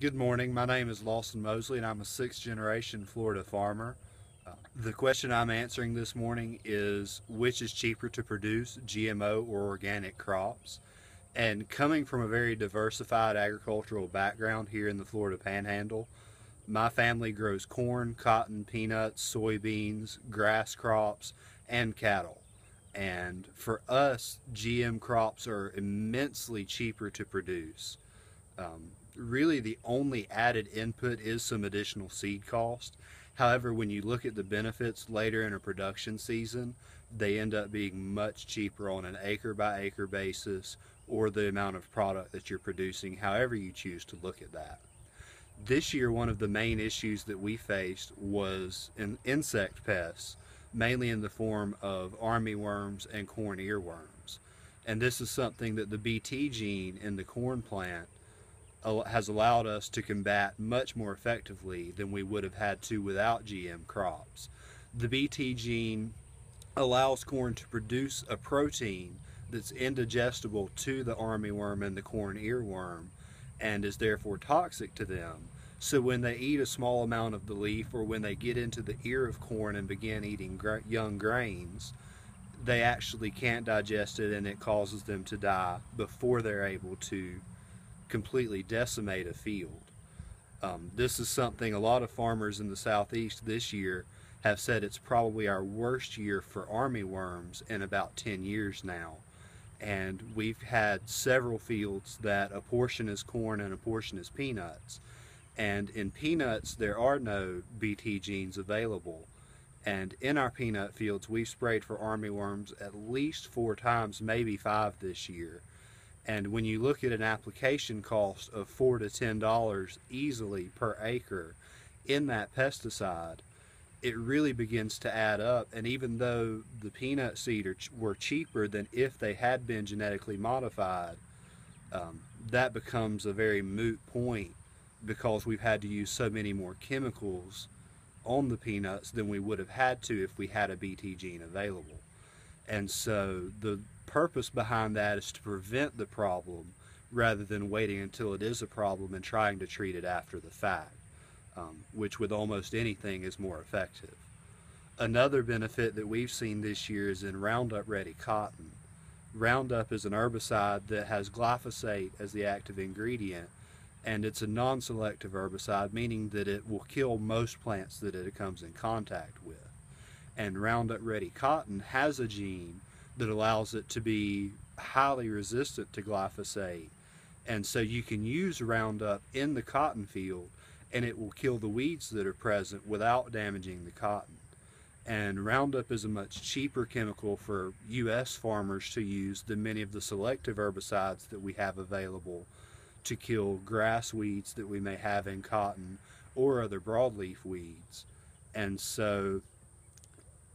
Good morning. My name is Lawson Mozley and I'm a sixth generation Florida farmer. The question I'm answering this morning is which is cheaper to produce, GMO or organic crops? And coming from a very diversified agricultural background here in the Florida Panhandle, my family grows corn, cotton, peanuts, soybeans, grass crops, and cattle. And for us, GM crops are immensely cheaper to produce. Really the only added input is some additional seed cost. However, when you look at the benefits later in a production season, they end up being much cheaper on an acre by acre basis or the amount of product that you're producing, however you choose to look at that. This year, one of the main issues that we faced was insect pests, mainly in the form of armyworms and corn earworms. And this is something that the Bt gene in the corn plant has allowed us to combat much more effectively than we would have had to without GM crops. The Bt gene allows corn to produce a protein that's indigestible to the armyworm and the corn earworm and is therefore toxic to them. So when they eat a small amount of the leaf, or when they get into the ear of corn and begin eating young grains, they actually can't digest it and it causes them to die before they're able to completely decimate a field. This is something a lot of farmers in the southeast this year have said it's probably our worst year for armyworms in about 10 years now. And we've had several fields that a portion is corn and a portion is peanuts. And in peanuts, there are no Bt genes available. And in our peanut fields, we've sprayed for armyworms at least 4 times, maybe 5 this year. And when you look at an application cost of $4 to $10 easily per acre in that pesticide, it really begins to add up. And even though the peanut seed were cheaper than if they had been genetically modified, that becomes a very moot point because we've had to use so many more chemicals on the peanuts than we would have had to if we had a Bt gene available. And so the purpose behind that is to prevent the problem rather than waiting until it is a problem and trying to treat it after the fact, which with almost anything is more effective. Another benefit that we've seen this year is in Roundup ready cotton. Roundup is an herbicide that has glyphosate as the active ingredient, and it's a non-selective herbicide, meaning that it will kill most plants that it comes in contact with. And Roundup ready cotton has a gene that allows it to be highly resistant to glyphosate, and so you can use Roundup in the cotton field and it will kill the weeds that are present without damaging the cotton. And Roundup is a much cheaper chemical for US farmers to use than many of the selective herbicides that we have available to kill grass weeds that we may have in cotton or other broadleaf weeds. And so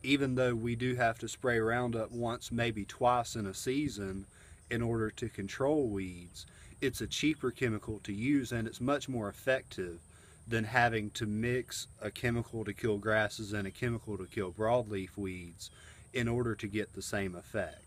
even though we do have to spray Roundup once, maybe twice in a season in order to control weeds, it's a cheaper chemical to use and it's much more effective than having to mix a chemical to kill grasses and a chemical to kill broadleaf weeds in order to get the same effect.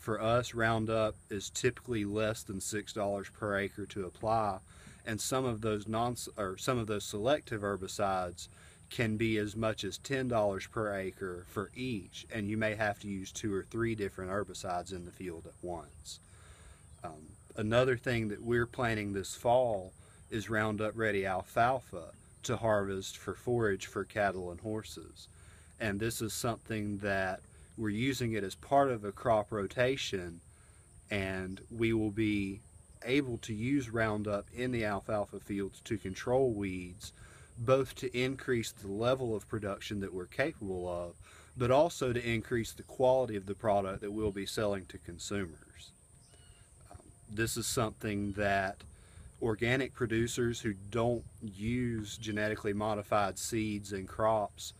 For us, Roundup is typically less than $6 per acre to apply, and some of those selective herbicides can be as much as $10 per acre for each, and you may have to use 2 or 3 different herbicides in the field at once. Another thing that we're planting this fall is Roundup ready alfalfa to harvest for forage for cattle and horses. And this is something that we're using it as part of a crop rotation, and we will be able to use Roundup in the alfalfa fields to control weeds, both to increase the level of production that we're capable of, but also to increase the quality of the product that we'll be selling to consumers. This is something that organic producers who don't use genetically modified seeds and crops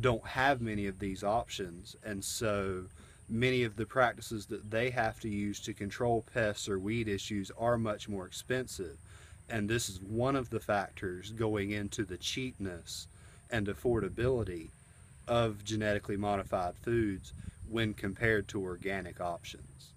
don't have many of these options, and so many of the practices that they have to use to control pests or weed issues are much more expensive. And this is one of the factors going into the cheapness and affordability of genetically modified foods when compared to organic options.